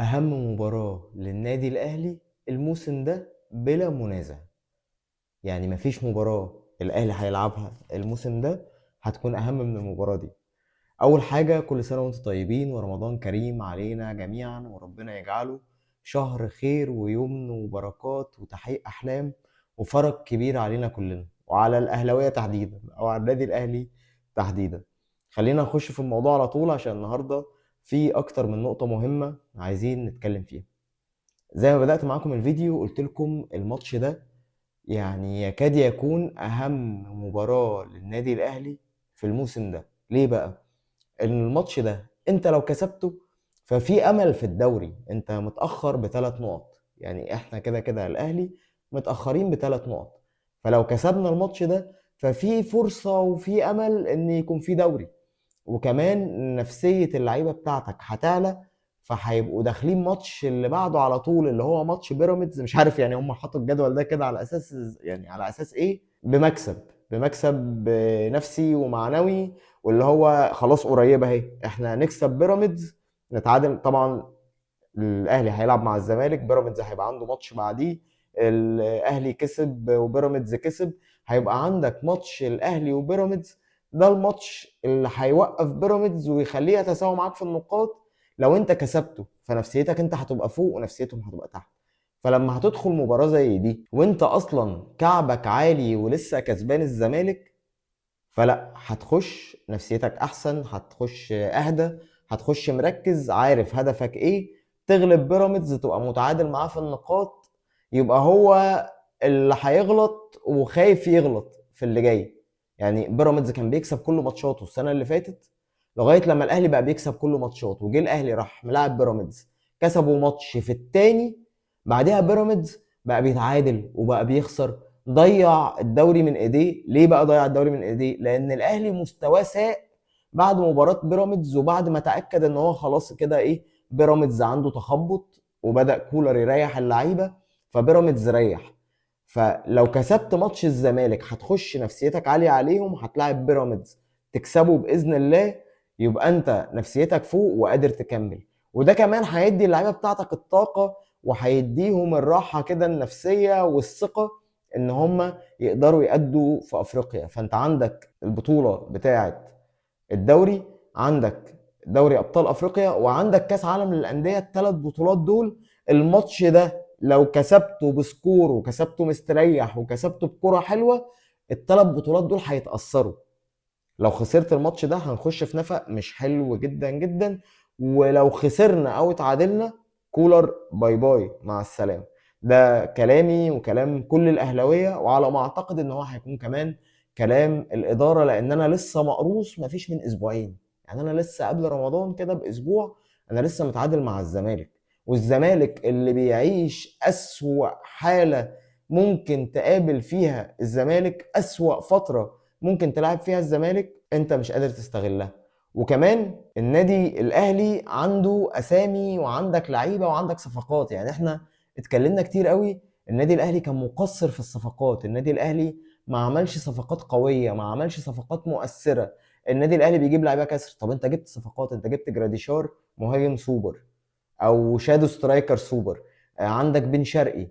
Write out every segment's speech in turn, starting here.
أهم مباراة للنادي الأهلي الموسم ده بلا منازع. يعني مفيش مباراة الأهلي هيلعبها الموسم ده هتكون أهم من المباراة دي. أول حاجة، كل سنة وأنتم طيبين ورمضان كريم علينا جميعا، وربنا يجعله شهر خير ويمن وبركات وتحقيق أحلام وفرج كبير علينا كلنا وعلى الأهلاوية تحديدا أو على النادي الأهلي تحديدا. خلينا نخش في الموضوع على طول عشان النهاردة في أكتر من نقطة مهمة عايزين نتكلم فيها. زي ما بدأت معاكم الفيديو قلت لكم الماتش ده يعني يكاد يكون أهم مباراة للنادي الأهلي في الموسم ده. ليه بقى؟ الماتش ده انت لو كسبته ففي امل في الدوري. انت متاخر بثلاث نقط، يعني احنا كده كده الاهلي متاخرين بثلاث نقط، فلو كسبنا الماتش ده ففي فرصه وفي امل ان يكون في دوري. وكمان نفسيه اللعيبه بتاعتك هتعلى، فهيبقوا داخلين ماتش اللي بعده على طول اللي هو ماتش بيراميدز. مش عارف يعني هم حطوا الجدول ده كده على اساس، يعني على اساس ايه؟ بمكسب نفسي ومعنوي، واللي هو خلاص قريبه اهي، احنا هنكسب بيراميدز نتعادل. طبعا الاهلي هيلعب مع الزمالك، بيراميدز هيبقى عنده ماتش بعديه، الاهلي كسب وبيراميدز كسب، هيبقى عندك ماتش الاهلي وبيراميدز. ده الماتش اللي هيوقف بيراميدز ويخليه يتساوى معاك في النقاط. لو انت كسبته فنفسيتك انت هتبقى فوق ونفسيتهم هتبقى تحت. فلما هتدخل مباراة زي دي وانت اصلا كعبك عالي ولسه كسبان الزمالك، فلا هتخش نفسيتك احسن، هتخش اهدى، هتخش مركز عارف هدفك ايه. تغلب بيراميدز تبقى متعادل معاه في النقاط، يبقى هو اللي هيغلط وخايف يغلط في اللي جاي. يعني بيراميدز كان بيكسب كل ماتشاته السنه اللي فاتت لغايه لما الاهلي بقى بيكسب كل ماتشاته، وجه الاهلي راح ملاعب بيراميدز كسبوا ماتش في التاني، بعدها بيراميدز بقى بيتعادل وبقى بيخسر، ضيع الدوري من ايديه. ليه بقى ضيع الدوري من ايديه؟ لان الاهلي مستواه ساء بعد مباراه بيراميدز، وبعد ما تاكد ان هو خلاص كده ايه، بيراميدز عنده تخبط وبدا كولر يريح اللعيبه، فبيراميدز ريح. فلو كسبت ماتش الزمالك هتخش نفسيتك عاليه عليهم، هتلاعب بيراميدز تكسبه باذن الله، يبقى انت نفسيتك فوق وقادر تكمل. وده كمان هيدي اللعيبه بتاعتك الطاقه وهيديهم الراحه كده النفسيه والثقه ان هم يقدروا يأدوا في افريقيا. فانت عندك البطوله بتاعه الدوري، عندك دوري ابطال افريقيا، وعندك كاس عالم للانديه. الثلاث بطولات دول الماتش ده لو كسبته بسكور وكسبته مستريح وكسبته بكره حلوه، الثلاث بطولات دول هيتاثروا. لو خسرت الماتش ده هنخش في نفق مش حلو جدا جدا، ولو خسرنا او اتعادلنا كولر باي باي مع السلامه. ده كلامي وكلام كل الاهلاويه، وعلى ما اعتقد ان هو هيكون كمان كلام الاداره، لان انا لسه مقروص مفيش من اسبوعين. يعني انا لسه قبل رمضان كده باسبوع انا لسه متعادل مع الزمالك، والزمالك اللي بيعيش اسوأ حاله ممكن تقابل فيها الزمالك، اسوأ فتره ممكن تلعب فيها الزمالك، انت مش قادر تستغلها. وكمان النادي الاهلي عنده اسامي وعندك لعيبه وعندك صفقات. يعني احنا اتكلمنا كتير قوي، النادي الاهلي كان مقصر في الصفقات، النادي الاهلي ما عملش صفقات قويه، ما عملش صفقات مؤثره. النادي الاهلي بيجيب لعيبه كسر. طب انت جبت صفقات، انت جبت جراديشار مهاجم سوبر او شادو سترايكر سوبر، عندك بن شرقي،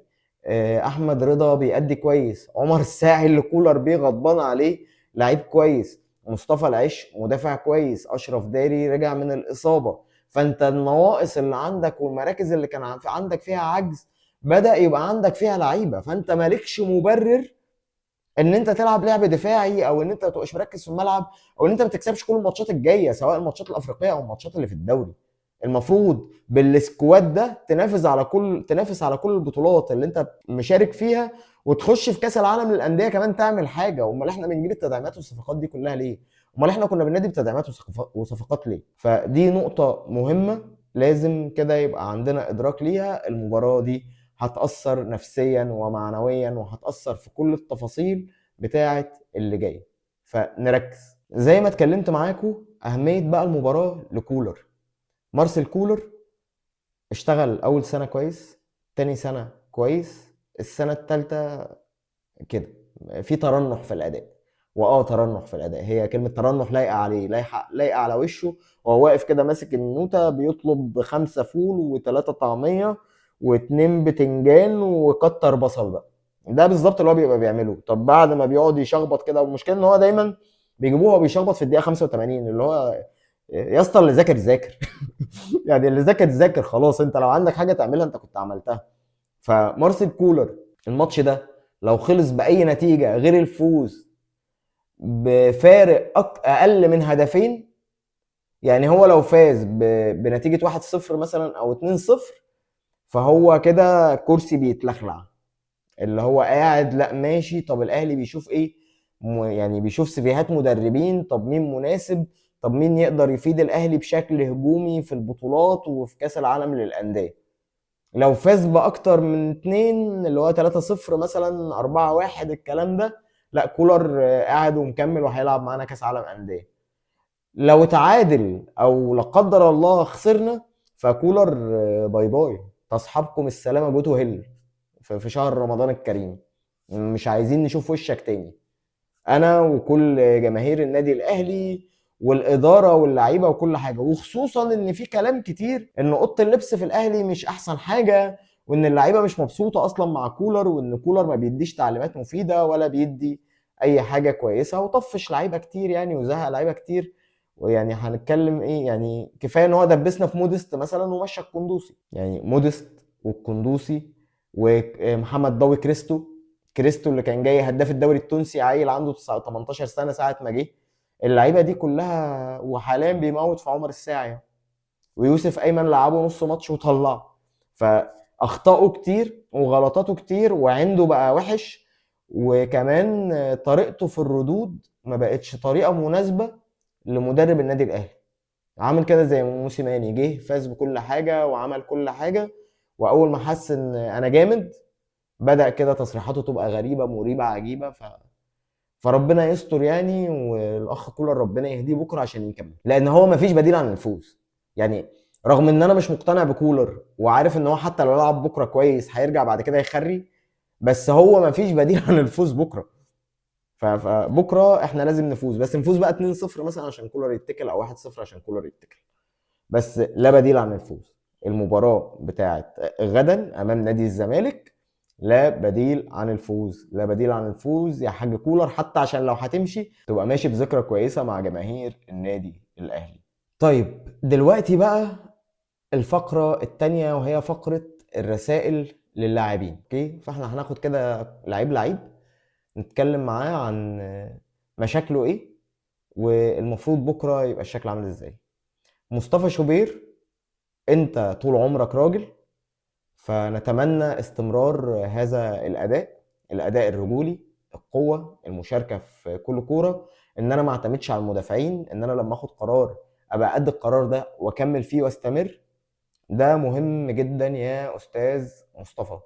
احمد رضا بيأدي كويس، عمر الساعي اللي كولر بيه غضبان عليه لعيب كويس، مصطفى العش مدافع كويس، اشرف داري رجع من الاصابه. فانت النواقص اللي عندك والمراكز اللي كان عندك فيها عجز بدأ يبقى عندك فيها لعيبه، فانت مالكش مبرر ان انت تلعب لعب دفاعي، او ان انت ما تبقاش مركز في الملعب، او ان انت ما تكسبش كل الماتشات الجايه سواء الماتشات الافريقيه او الماتشات اللي في الدوري. المفروض بالسكواد ده تنافس على كل البطولات اللي انت مشارك فيها، وتخش في كاس العالم للانديه كمان تعمل حاجه. امال احنا بنجيب التدعيمات والصفقات دي كلها ليه؟ امال احنا كنا بننادي بتدعيمات وصفقات ليه؟ فدي نقطه مهمه لازم كده يبقى عندنا ادراك ليها. المباراه دي هتأثر نفسيا ومعنويا، وهتأثر في كل التفاصيل بتاعة اللي جاي. فنركز. زي ما اتكلمت معاكم أهمية بقى المباراة لكولر. مارسيل كولر اشتغل أول سنة كويس، تاني سنة كويس، السنة التالتة كده في ترنح في الأداء. ترنح في الاداء، هي كلمه ترنح لايقه عليه، لايقه على وشه. وهو واقف كده ماسك النوته بيطلب 5 فول وثلاثه طعميه واتنين بتنجان وكتر بصل بقى. ده بالظبط اللي هو بيبقى بيعمله. طب بعد ما بيقعد يشخبط كده، والمشكله ان هو دايما بيجيبوه وهو بيشخبط في الدقيقه 85، اللي هو يا اسطى اللي ذاكر ذاكر. يعني اللي ذاكر ذاكر خلاص، انت لو عندك حاجه تعملها انت كنت عملتها. فمارسيل كولر الماتش ده لو خلص باي نتيجه غير الفوز بفارق اقل من هدفين، يعني هو لو فاز بنتيجه 1-0 مثلا او 2-0، فهو كده كرسي بيتلخلع. اللي هو قاعد لا ماشي، طب الاهلي بيشوف ايه؟ يعني بيشوف سيفيهات مدربين، طب مين مناسب، طب مين يقدر يفيد الاهلي بشكل هجومي في البطولات وفي كاس العالم للانديه. لو فاز باكتر من 2 اللي هو 3-0 مثلا 4-1 الكلام ده، لا كولر قاعد ومكمل وهيلعب معانا كاس عالم انديه. لو تعادل او لا قدر الله خسرنا، فكولر باي باي، تصحبكم السلامه جوتو هيل في شهر رمضان الكريم، مش عايزين نشوف وشك تاني. انا وكل جماهير النادي الاهلي والاداره واللعيبه وكل حاجه، وخصوصا ان في كلام كتير ان اوضه اللبس في الاهلي مش احسن حاجه، وان اللعيبه مش مبسوطه اصلا مع كولر، وان كولر ما بيديش تعليمات مفيده ولا بيدي اي حاجه كويسه، وطفش لعيبه كتير يعني وزهق لعيبه كتير. ويعني هنتكلم ايه؟ يعني كفايه ان هو دبسنا في مودست مثلا ومشى القندوسي، يعني مودست والقندوسي ومحمد ضوي كريستو اللي كان جاي هداف الدوري التونسي، عيل عنده 18 سنه ساعه ما جه. اللعيبه دي كلها وحاليا بيموت في عمر الساعي. ويوسف ايمن لعبه نص ماتش وطلعه. فاخطائه كتير وغلطاته كتير وعنده بقى وحش. وكمان طريقته في الردود ما بقتش طريقه مناسبه لمدرب النادي الاهلي. عامل كده زي موسيماني، جه فاز بكل حاجه وعمل كل حاجه، واول ما حس ان انا جامد بدأ كده تصريحاته تبقى غريبة مريبة عجيبة. فربنا يستر يعني، والاخ كولر ربنا يهديه بكره عشان يكمل، لان هو مفيش بديل عن الفوز. يعني رغم ان انا مش مقتنع بكولر وعارف ان هو حتى لو لعب بكره كويس هيرجع بعد كده يخري، بس هو مفيش بديل عن الفوز بكره. فبكره احنا لازم نفوز، بس نفوز بقى 2-0 مثلا عشان كولر يتكل، او 1-0 عشان كولر يتكل. بس لا بديل عن الفوز. المباراة بتاعت غدا امام نادي الزمالك لا بديل عن الفوز، لا بديل عن الفوز يا حاج كولر، حتى عشان لو هتمشي تبقى ماشي بذكرى كويسة مع جماهير النادي الاهلي. طيب دلوقتي بقى الفقرة التانية، وهي فقرة الرسائل للاعبين. اوكي، فاحنا هناخد كده لعيب لعيب نتكلم معاه عن مشاكله ايه، والمفروض بكرة يبقى الشكل عامل ازاي. مصطفى شوبير، انت طول عمرك راجل، فنتمنى استمرار هذا الاداء الرجولي، القوه، المشاركه في كل كوره، ان انا ما اعتمدش على المدافعين، ان انا لما اخد قرار ابقى قد القرار ده واكمل فيه واستمر. ده مهم جدا يا استاذ مصطفى.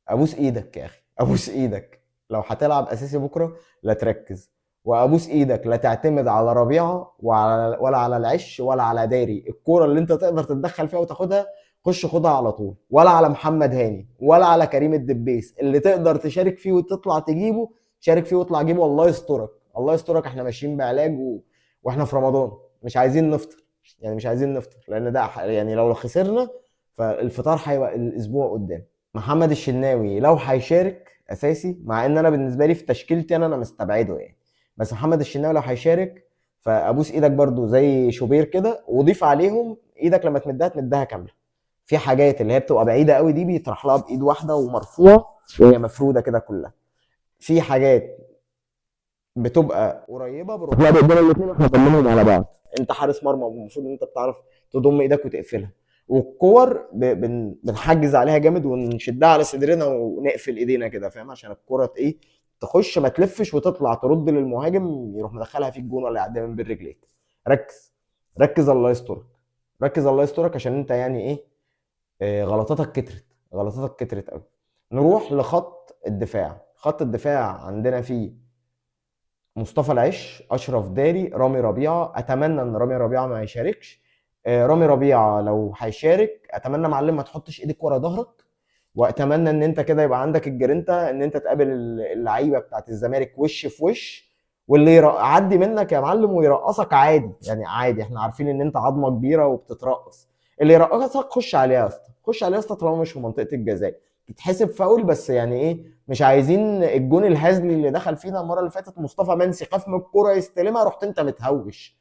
ابوس ايدك يا اخي، ابوس ايدك، لو هتلعب اساسي بكره لا تركز. وابوس ايدك لا تعتمد على ربيعه ولا على العش ولا على داري. الكوره اللي انت تقدر تتدخل فيها وتاخدها خش خدها على طول، ولا على محمد هاني ولا على كريم الدبيس. اللي تقدر تشارك فيه وتطلع تجيبه شارك فيه واطلع جيبه. الله يسترك، الله يسترك، احنا ماشيين بعلاج واحنا في رمضان مش عايزين نفطر. يعني مش عايزين نفطر لان ده يعني لو خسرنا فالفطار هيبقى الاسبوع قدام. محمد الشناوي لو هيشارك اساسي، مع ان انا بالنسبه لي في تشكيلتي انا مستبعده يعني، بس محمد الشناوي لو هيشارك فابوس ايدك برضو زي شوبير كده، وضيف عليهم ايدك لما تمدها تمدها كامله. في حاجات اللي هي بتبقى بعيده قوي دي بيطرح لها بايد واحده ومرفوعه وهي مفروده كده كلها. في حاجات بتبقى قريبه بروح لا بايدينا الاثنين واحنا ضمنهم على بعض. انت حارس مرمى المفروض ان انت بتعرف تضم ايدك وتقفلها. والكور بنحجز عليها جامد ونشدها على صدرنا ونقفل ايدينا كده، فاهم؟ عشان الكره ايه تخش ما تلفش وتطلع ترد للمهاجم يروح مدخلها في الجون ولا يعديها من بين رجليك. ركز، ركز الله يسترك، ركز الله يسترك، عشان انت يعني ايه غلطاتك كترت، غلطاتك كترت قوي. نروح لخط الدفاع. خط الدفاع عندنا فيه مصطفى العش، اشرف داري، رامي ربيعه. اتمنى ان رامي ربيعه ما يشاركش. رامي ربيعه لو هيشارك اتمنى معلم ما تحطش ايدك ورا ظهرك، واتمنى ان انت كده يبقى عندك الجرينتا ان انت تقابل اللعيبه بتاعت الزمالك وش في وش واللي يعدي منك يا معلم ويرقصك عادي، يعني عادي، احنا عارفين ان انت عظمه كبيره وبتترقص. اللي يرقصك خش عليه يا اسطى، خش عليه يا اسطى طالما مش في منطقه الجزاء، تتحسب فاول. بس يعني ايه، مش عايزين الجون الهزلي اللي دخل فينا المره اللي فاتت، مصطفى منسي خاف من الكوره يستلمها، رحت انت متهوش،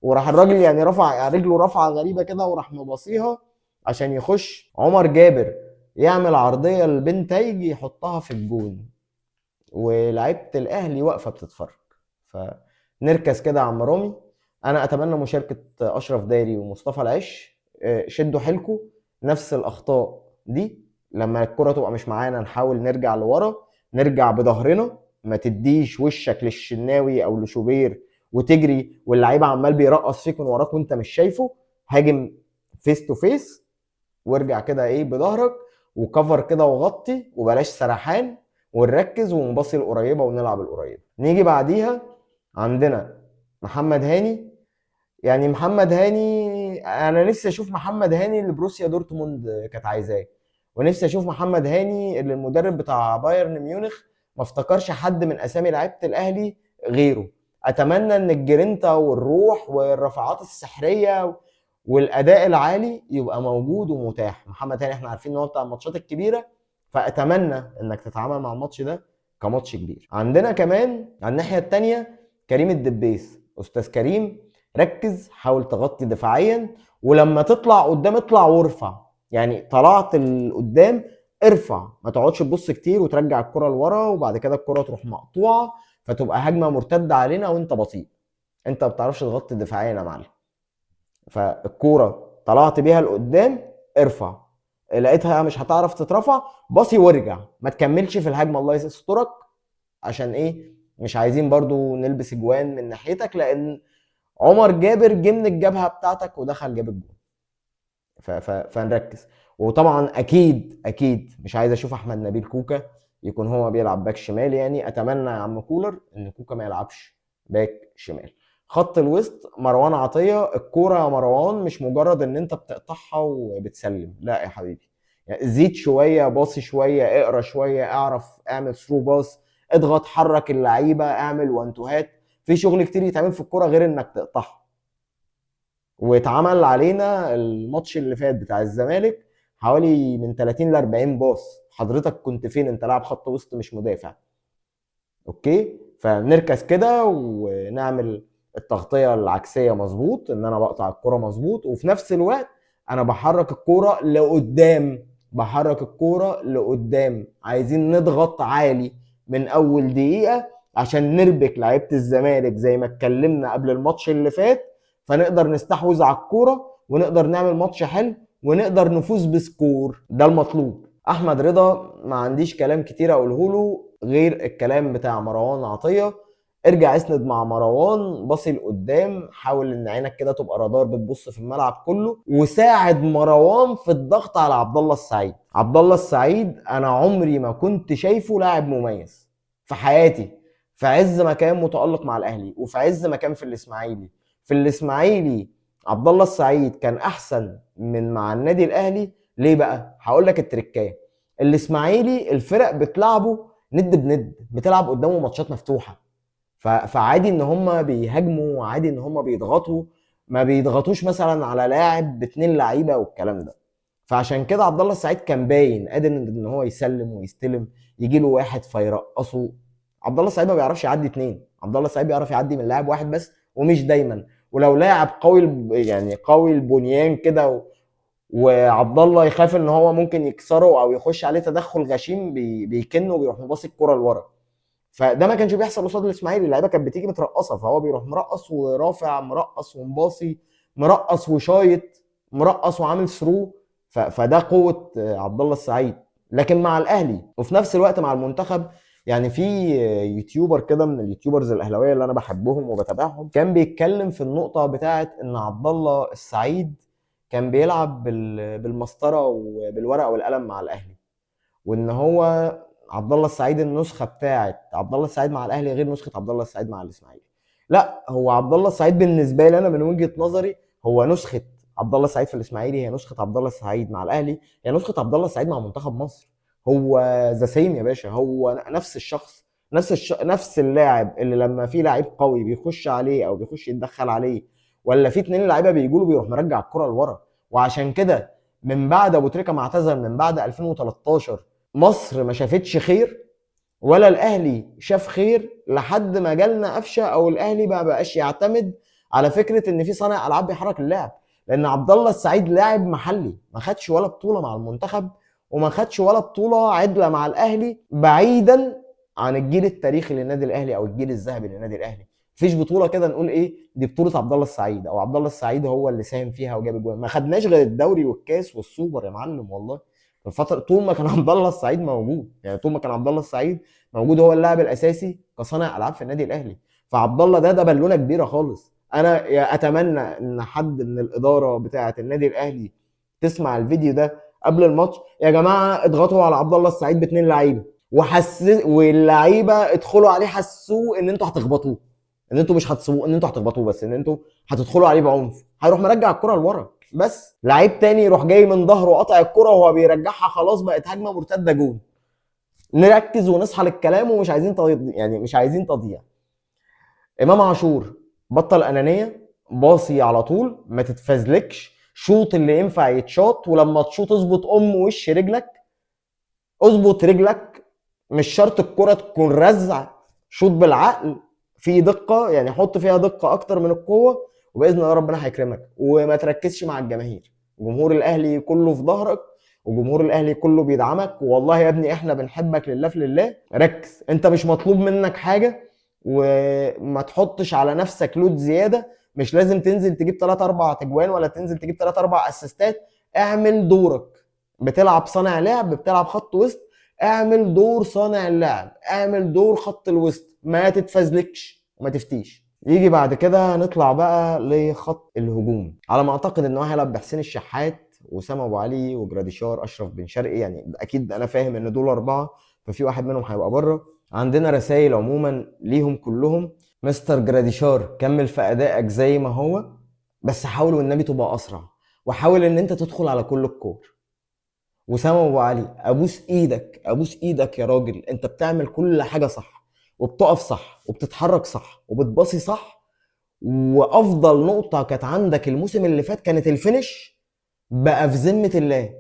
وراح الراجل يعني رفع رجله رفعه غريبه كده وراح مباصيها عشان يخش عمر جابر يعمل عرضيه لبنتايج يحطها في الجون، ولعيبه الاهلي واقفه بتتفرج. فنركز كده يا عم رامي. انا اتمنى مشاركه اشرف داري ومصطفى العش. شدوا حيلكوا، نفس الاخطاء دي لما الكره تبقى مش معانا نحاول نرجع لورا، نرجع بظهرنا، ما تديش وشك للشناوي او لشوبير وتجري واللعيب عمال بيرقص فيك من وراك وانت مش شايفه. هاجم فيس تو فيس، وارجع كده ايه بظهرك وكفر كده وغطي، وبلاش سرحان، ونركز ونباصي القريبه ونلعب القريبه. نيجي بعديها عندنا محمد هاني. يعني محمد هاني انا نفسي اشوف محمد هاني اللي بروسيا دورتموند كانت عايزاه، ونفسي اشوف محمد هاني اللي المدرب بتاع بايرن ميونخ ما افتكرش حد من اسامي لعيبه الاهلي غيره. اتمنى ان الجرينتا والروح والرفعات السحريه والاداء العالي يبقى موجود ومتاح. محمد هاني احنا عارفين ان هو بتاع الماتشات الكبيره، فاتمنى انك تتعامل مع الماتش ده كماتش كبير. عندنا كمان على الناحيه الثانيه كريم الدبيس. استاذ كريم، ركز، حاول تغطي دفاعيا، ولما تطلع قدام اطلع وارفع. يعني طلعت لقدام ارفع، ما تقعدش تبص كتير وترجع الكره لورا وبعد كده الكره تروح مقطوعه فتبقى هجمه مرتده علينا وانت بطيء. انت ما بتعرفش تغطي دفاعيا يا معلم. فالكوره طلعت بيها لقدام ارفع، لقيتها مش هتعرف تترفع باصي وارجع، ما تكملش في الهجمه الله يسترك. عشان ايه؟ مش عايزين برضو نلبس اجوان من ناحيتك، لان عمر جابر جه من الجبهه بتاعتك ودخل جاب الجون. فنركز. وطبعا اكيد مش عايز اشوف احمد نبيل كوكا يكون هو بيلعب باك شمال. يعني اتمنى يا عم كولر ان كوكا ما يلعبش باك شمال. خط الوسط مروان عطيه. الكوره يا مروان مش مجرد ان انت بتقطعها وبتسلم، لا يا حبيبي، يعني زيد شويه، باصي شويه، اقرا شويه، اعرف اعمل ثرو باص، اضغط، حرك اللعيبه، اعمل وانتوهات. في شغل كتير يتعمل في الكوره غير انك تقطعها. واتعمل علينا الماتش اللي فات بتاع الزمالك حوالي من 30 ل 40 باص. حضرتك كنت فين؟ انت لاعب خط وسط مش مدافع. اوكي، فنركز كده ونعمل التغطيه العكسيه مظبوط، ان انا بقطع الكره مظبوط وفي نفس الوقت انا بحرك الكوره لقدام. بحرك الكوره لقدام، عايزين نضغط عالي من اول دقيقه عشان نربك لعيبه الزمالك زي ما اتكلمنا قبل الماتش اللي فات، فنقدر نستحوذ على الكوره ونقدر نعمل ماتش حلو ونقدر نفوز بسكور. ده المطلوب. احمد رضا ما عنديش كلام كتير اقوله له غير الكلام بتاع مروان عطيه. ارجع اسند مع مروان، باصي لقدام، حاول ان عينك كده تبقى رادار بتبص في الملعب كله، وساعد مروان في الضغط على عبد الله السعيد. عبد الله السعيد انا عمري ما كنت شايفه لاعب مميز في حياتي، في عز ما كان متالق مع الاهلي وفي عز ما كان في الاسماعيلي. في الاسماعيلي عبد الله السعيد كان احسن من مع النادي الاهلي. ليه بقى؟ هقول لك التركايه. الاسماعيلي الفرق بتلعبه ند بند، بتلعب قدامه ماتشات مفتوحه، فعادي ان هم بيهاجموا، عادي ان هم بيضغطوا، ما بيضغطوش مثلا على لاعب باتنين لعيبه والكلام ده. فعشان كده عبد الله السعيد كان باين قادر ان هو يسلم ويستلم، يجي له واحد فيرقصه. عبد الله السعيد ما بيعرفش يعدي اتنين، عبد الله السعيد بيعرف يعدي من لاعب واحد بس ومش دايما. ولو لاعب قوي يعني قوي البنيان كده وعبد الله يخاف ان هو ممكن يكسره او يخش عليه تدخل غشيم بيكنه وبيروح مباصي الكرة لورا. فده ما كانش بيحصل قصاد الاسماعيلي، اللعيبه كانت بتيجي مترقصه فهو بيروح مرقص ورافع، مرقص ومباصي، مرقص وشايط، مرقص وعامل ثرو. فده قوه عبد الله السعيد. لكن مع الاهلي وفي نفس الوقت مع المنتخب، يعني في يوتيوبر كده من اليوتيوبرز الاهلاويه اللي انا بحبهم وبتابعهم كان بيتكلم في النقطه بتاعه ان عبد الله السعيد كان بيلعب بالمسطره وبالورقه والقلم مع الاهلي، وان هو عبد الله السعيد النسخه بتاعه عبد الله السعيد مع الاهلي غير نسخه عبد الله السعيد مع الاسماعيلي. لا، هو عبد الله السعيد بالنسبه لي انا من وجهه نظري هو نسخه عبد الله السعيد في الاسماعيلي، هي نسخه عبد الله السعيد مع الاهلي، هي نسخه عبد الله السعيد مع منتخب مصر. هو ذا سيم يا باشا، هو نفس الشخص، نفس اللاعب اللي لما في لعيب قوي بيخش عليه او بيخش يتدخل عليه، ولا في اتنين لعيبه بيجوا له بيروح مرجع الكره لورا. وعشان كده من بعد ابو تريكه ما اعتزل، من بعد 2013 مصر ما شافتش خير، ولا الاهلي شاف خير، لحد ما جالنا قفشه او الاهلي ما بقاش يعتمد على فكره ان في صانع العاب بيحرك اللاعب. لان عبد الله السعيد لاعب محلي ما خدش ولا بطوله مع المنتخب، وما خدش ولا بطوله عدله مع الاهلي، بعيدا عن الجيل التاريخي للنادي الاهلي او الجيل الذهبي للنادي الاهلي. مفيش بطوله كده نقول ايه دي بطوله عبد الله السعيد، او عبد الله السعيد هو اللي ساهم فيها وجاب الجوان. ما خدناش غير الدوري والكاس والسوبر يا معلم والله. الفتره طول ما كان عبد الله السعيد موجود، يعني طول ما كان عبد الله السعيد موجود هو اللاعب الاساسي كصانع العاب في النادي الاهلي. فعبد الله ده بالونه كبيره خالص. انا اتمنى ان حد من الاداره بتاعه النادي الاهلي تسمع الفيديو ده قبل الماتش. يا جماعه اضغطوا على عبد الله السعيد باثنين لعيبه، واللعيبه ادخلوا عليه حسوه ان انتوا هتخبطوه، ان انتوا مش هتسيبوه، ان انتوا هتخبطوه، بس ان انتوا هتدخلوا عليه بعنف، هيروح مرجع الكره لورا. بس لعيب تاني يروح جاي من ظهره وقطع الكره وهو بيرجعها، خلاص بقت هجمه مرتده جون. نركز ونصحى للكلام، ومش عايزين يعني مش عايزين تضييع. امام عاشور بطل انانيه، باصي على طول، ما تتفزلكش، شوط اللي ينفع يتشاط، ولما تشوط اظبط وش رجلك، اظبط رجلك، مش شرط الكره تكون رزع، شوط بالعقل في دقه، يعني حط فيها دقه اكتر من القوه، وباذن الله ربنا هيكرمك. وما تركزش مع الجماهير، جمهور الاهلي كله في ظهرك، وجمهور الاهلي كله بيدعمك، والله يا ابني احنا بنحبك لله في لله. ركز، انت مش مطلوب منك حاجه، وما تحطش على نفسك لود زياده. مش لازم تنزل تجيب 3 4 تجوان، ولا تنزل تجيب 3 4 اسيستات. اعمل دورك، بتلعب صانع لعب، بتلعب خط وسط، اعمل دور صانع اللعب، اعمل دور خط الوسط، ما تتفزلكش وما تفتيش. يجي بعد كده نطلع بقى لخط الهجوم. على ما اعتقد ان هو هيلعب بحسين الشحات، وسام ابو علي، وجراديشار، اشرف بن شرقي. يعني اكيد انا فاهم ان دول 4، ففي واحد منهم هيبقى بره. عندنا رسائل عموما ليهم كلهم: مستر جراديشار كمل في ادائك زي ما هو، بس حاول والنبي تبقى اسرع، وحاول ان انت تدخل على كل الكور. وسام ابو علي، ابوس ايدك، ابوس ايدك يا راجل، انت بتعمل كل حاجه صح، وبتقف صح، وبتتحرك صح، وبتباصي صح. وافضل نقطه كانت عندك الموسم اللي فات كانت الفينش، بقى في ذمه الله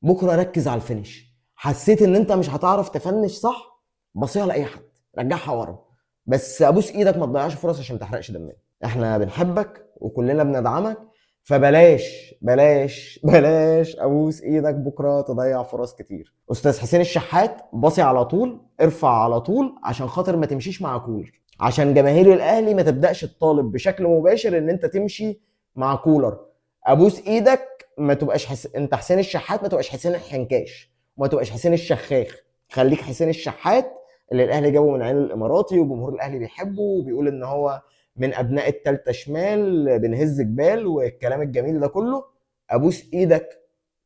بكره ركز على الفينش. حسيت ان انت مش هتعرف تفنش صح، بصيها لاي حد، رجعها ورا، بس ابوس ايدك ما تضيعش فرص عشان ما تحرقش دمنا. احنا بنحبك وكلنا بندعمك، فبلاش بلاش بلاش ابوس ايدك بكره تضيع فرص كتير. استاذ حسين الشحات، باصي على طول، ارفع على طول، عشان خاطر ما تمشيش مع كولر، عشان جماهير الاهلي ما تبداش تطالب بشكل مباشر ان انت تمشي مع كولر. ابوس ايدك ما تبقاش انت حسين الشحات، ما تبقاش حسين الحنكاش، وما تبقاش حسين الشخاخ. خليك حسين الشحات اللي الاهلي جابه من عين الاماراتي، وجمهور الاهلي بيحبه، وبيقول ان هو من ابناء التالتة شمال، بنهز جبال، والكلام الجميل ده كله. ابوس ايدك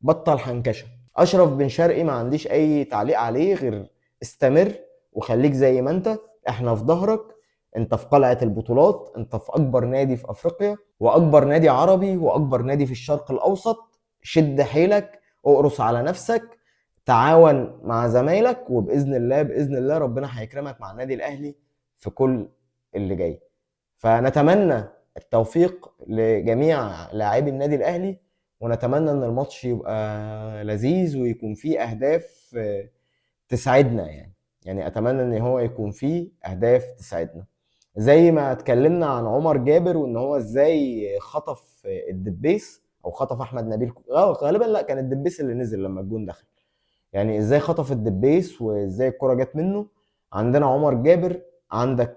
بطل حنكشه. اشرف بن شرقي ما عنديش اي تعليق عليه غير استمر وخليك زي ما انت، احنا في ظهرك، انت في قلعه البطولات، انت في اكبر نادي في افريقيا، واكبر نادي عربي، واكبر نادي في الشرق الاوسط. شد حيلك، اقرص على نفسك، تعاون مع زمايلك، وباذن الله باذن الله ربنا هيكرمك مع النادي الاهلي في كل اللي جاي. فنتمنى التوفيق لجميع لاعبي النادي الاهلي، ونتمنى ان الماتش يبقى لذيذ ويكون فيه اهداف تساعدنا. يعني اتمنى ان هو يكون فيه اهداف تساعدنا، زي ما اتكلمنا عن عمر جابر وان هو ازاي خطف الدبيس، او خطف احمد نبيل، غالبا لا كان الدبيس اللي نزل لما الجون دخل. يعني ازاي خطف الدبيس وازاي الكرة جت منه. عندنا عمر جابر، عندك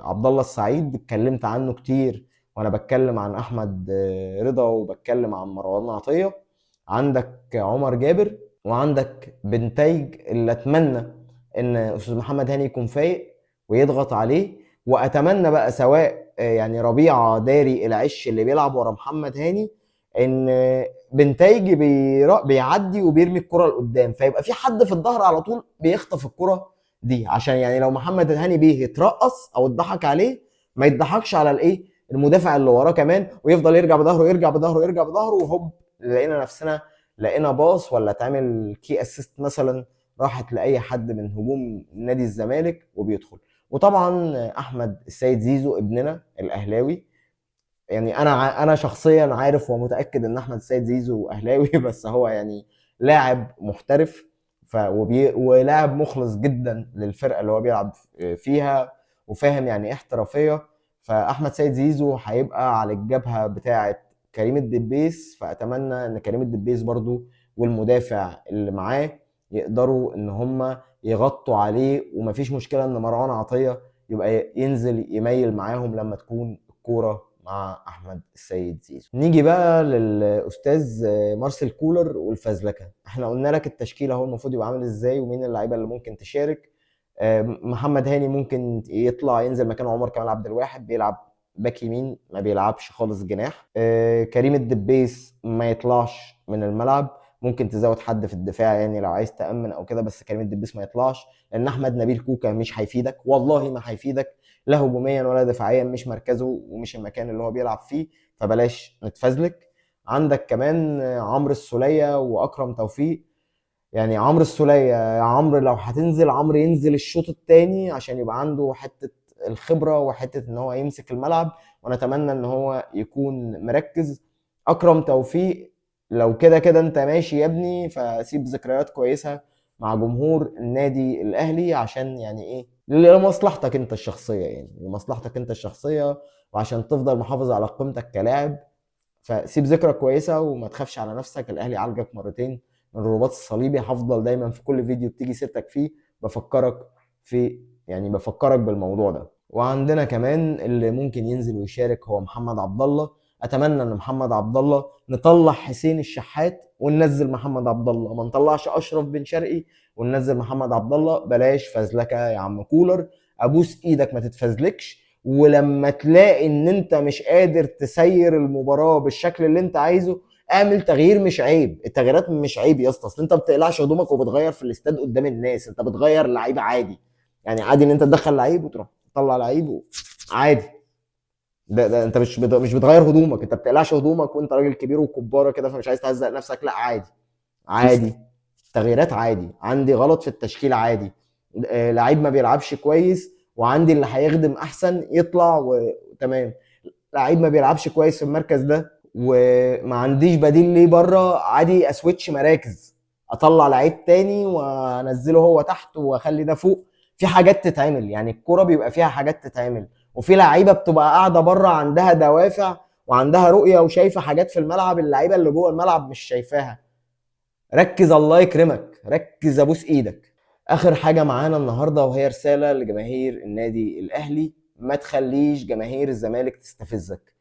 عبد الله السعيد اتكلمت عنه كتير، وانا بتكلم عن احمد رضا وبتكلم عن مروان عطية. عندك عمر جابر، وعندك بنتايج اللي اتمنى ان استاذ محمد هاني يكون فايق ويضغط عليه. واتمنى بقى سواء يعني ربيعه داري العش اللي بيلعب ورا محمد هاني، ان بنتايج بيعدي وبيرمي الكره لقدام، فيبقى في حد في الظهر على طول بيخطف الكره دي، عشان يعني لو محمد هاني بيه يترقص او اتضحك عليه، ما يتضحكش على الايه المدافع اللي وراه كمان، ويفضل يرجع بظهره يرجع بظهره يرجع بظهره، وهوب لقينا نفسنا لقينا باص، ولا تعمل كي اسيست مثلا راحت لاي حد من هجوم نادي الزمالك وبيدخل. وطبعا احمد السيد زيزو ابننا الاهلاوي، يعني انا شخصيا عارف ومتاكد ان احمد السيد زيزو اهلاوي بس هو يعني لاعب محترف، ولاعب مخلص جدا للفرقه اللي هو بيلعب فيها، وفاهم يعني ايه احترافيه. فاحمد سيد زيزو هيبقى على الجبهه بتاعه كريم الدبيس، فاتمنى ان كريم الدبيس برضو والمدافع اللي معاه يقدروا ان هم يغطوا عليه، ومفيش مشكله ان مروان عطيه يبقى ينزل يميل معاهم لما تكون الكوره مع احمد السيد زيزو. نيجي بقى للاستاذ مارسيل كولر والفزلكه. احنا قلنا لك التشكيل اهو المفروض يبقى عامل ازاي ومين اللعيبه اللي ممكن تشارك. محمد هاني ممكن يطلع ينزل مكان عمر كمال عبد الواحد، بيلعب باك يمين ما بيلعبش خالص جناح. كريم الدبيس ما يطلعش من الملعب، ممكن تزود حد في الدفاع يعني لو عايز تأمن او كده، بس كريم الدبيس ما يطلعش، لان احمد نبيل كوكا مش هيفيدك، والله ما هيفيدك لا هجوميا ولا دفاعيا، مش مركزه ومش المكان اللي هو بيلعب فيه، فبلاش نتفزلك. عندك كمان عمرو السولية واكرم توفيق. يعني عمرو السولية، يا عمرو لو هتنزل عمرو ينزل الشوط الثاني عشان يبقى عنده حتة الخبرة وحتة ان هو يمسك الملعب، ونتمنى ان هو يكون مركز. اكرم توفيق لو كده كده انت ماشي يا ابني، فسيب ذكريات كويسة مع جمهور النادي الاهلي، عشان يعني ايه، لمصلحتك انت الشخصية، يعني لمصلحتك انت الشخصية، وعشان تفضل محافظ على قيمتك كلاعب. فسيب ذكرى كويسه وما تخافش على نفسك، الاهلي عالجك مرتين من الرباط الصليبي. هفضل دايما في كل فيديو بتيجي سيرتك فيه بفكرك بفكرك بالموضوع ده. وعندنا كمان اللي ممكن ينزل ويشارك هو محمد عبد الله. اتمنى ان محمد عبد الله نطلع حسين الشحات وننزل محمد عبد الله، ما نطلعش اشرف بن شرقي وننزل محمد عبد الله. بلاش فزلكه يا عم كولر، ابوس ايدك ما تتفزلكش. ولما تلاقي ان انت مش قادر تسير المباراه بالشكل اللي انت عايزه، اعمل تغيير. مش عيب التغييرات، مش عيب يا اسطى، اصل انت ما بتقلعش هدومك وبتغير في الاستاد قدام الناس، انت بتغير لعيبه عادي. يعني عادي ان انت تدخل لعيب وتروح تطلع لعيب عادي. ده انت مش بتغير هدومك، انت بتقلعش هدومك وانت راجل كبير وكباره كده فمش عايز تهزق نفسك، لا عادي. عادي، تغييرات عادي. عندي غلط في التشكيل عادي، لعيب ما بيلعبش كويس وعندي اللي هيخدم احسن يطلع وتمام. لعيب ما بيلعبش كويس في المركز ده وما عنديش بديل ليه بره، عادي اسويتش مراكز، اطلع لعيب تاني وانزله هو تحت واخلي ده فوق. في حاجات تتعمل، يعني الكوره بيبقى فيها حاجات تتعمل، وفي لعيبه بتبقى قاعده بره عندها دوافع وعندها رؤيه وشايفه حاجات في الملعب اللعيبه اللي جوه الملعب مش شايفاها. ركز الله يكرمك، ركز ابوس ايدك. اخر حاجه معانا النهارده وهي رساله لجماهير النادي الاهلي: ما تخليش جماهير الزمالك تستفزك.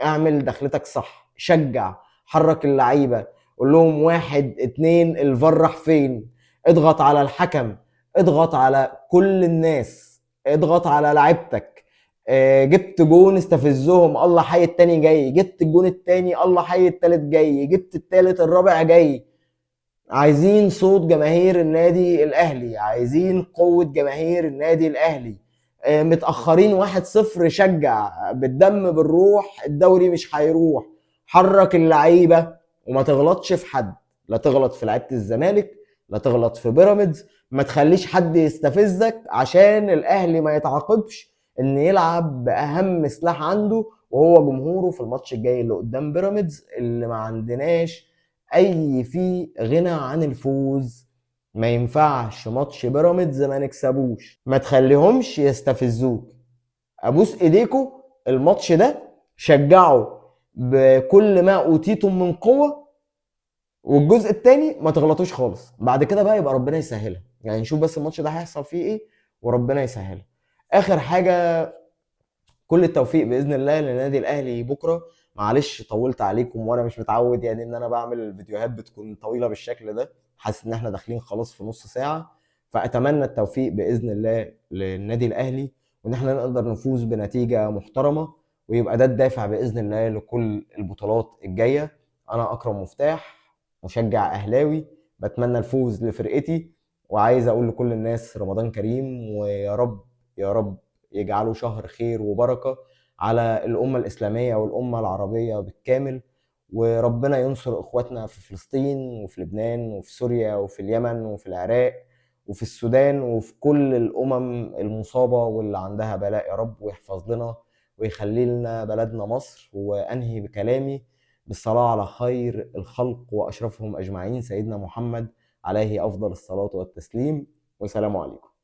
اعمل دخلتك صح، شجع، حرك اللعيبه، قول لهم واحد اتنين الفار راح فين، اضغط على الحكم، اضغط على كل الناس، اضغط على لعيبتك. جبت جون استفزهم، الله حي التاني جاي، جبت الجون التاني الله حي التالت جاي، جبت التالت الرابع جاي. عايزين صوت جماهير النادي الاهلي، عايزين قوة جماهير النادي الاهلي. متأخرين 1-0 شجع بالدم بالروح، الدوري مش هيروح. حرك اللعيبة وما تغلطش في حد، لا تغلط في لعيبة الزمالك، لا تغلط في بيراميدز. ما تخليش حد يستفزك عشان الاهلي ما يتعاقبش ان يلعب باهم سلاح عنده وهو جمهوره في الماتش الجاي اللي قدام بيراميدز، اللي ما عندناش اي فيه غنى عن الفوز. ما ينفعش ماتش بيراميدز ما نكسبوش، ما تخليهمش يستفزوك. ابوس ايديكوا الماتش ده شجعوا بكل ما اوتيتم من قوه، والجزء الثاني ما تغلطوش خالص. بعد كده بقى يبقى ربنا يسهلها، يعني نشوف بس الماتش ده هيحصل فيه ايه وربنا يسهلها. اخر حاجه، كل التوفيق باذن الله للنادي الاهلي بكره. معلش طولت عليكم وانا مش متعود يعني ان انا بعمل الفيديوهات بتكون طويله بالشكل ده، حاسس ان احنا داخلين خلاص في نص ساعه. فاتمنى التوفيق باذن الله للنادي الاهلي، وان احنا نقدر نفوز بنتيجه محترمه، ويبقى ده الدافع باذن الله لكل البطولات الجايه. انا اكرم مفتاح، مشجع اهلاوي، بتمنى الفوز لفرقتي، وعايز اقول لكل الناس رمضان كريم، ويا رب يا رب يجعله شهر خير وبركة على الأمة الإسلامية والأمة العربية بالكامل. وربنا ينصر إخواتنا في فلسطين وفي لبنان وفي سوريا وفي اليمن وفي العراق وفي السودان وفي كل الأمم المصابة واللي عندها بلاء، يا رب، ويحفظ لنا ويخلي لنا بلدنا مصر. وأنهي بكلامي بالصلاة على خير الخلق وأشرفهم أجمعين، سيدنا محمد عليه أفضل الصلاة والتسليم. والسلام عليكم.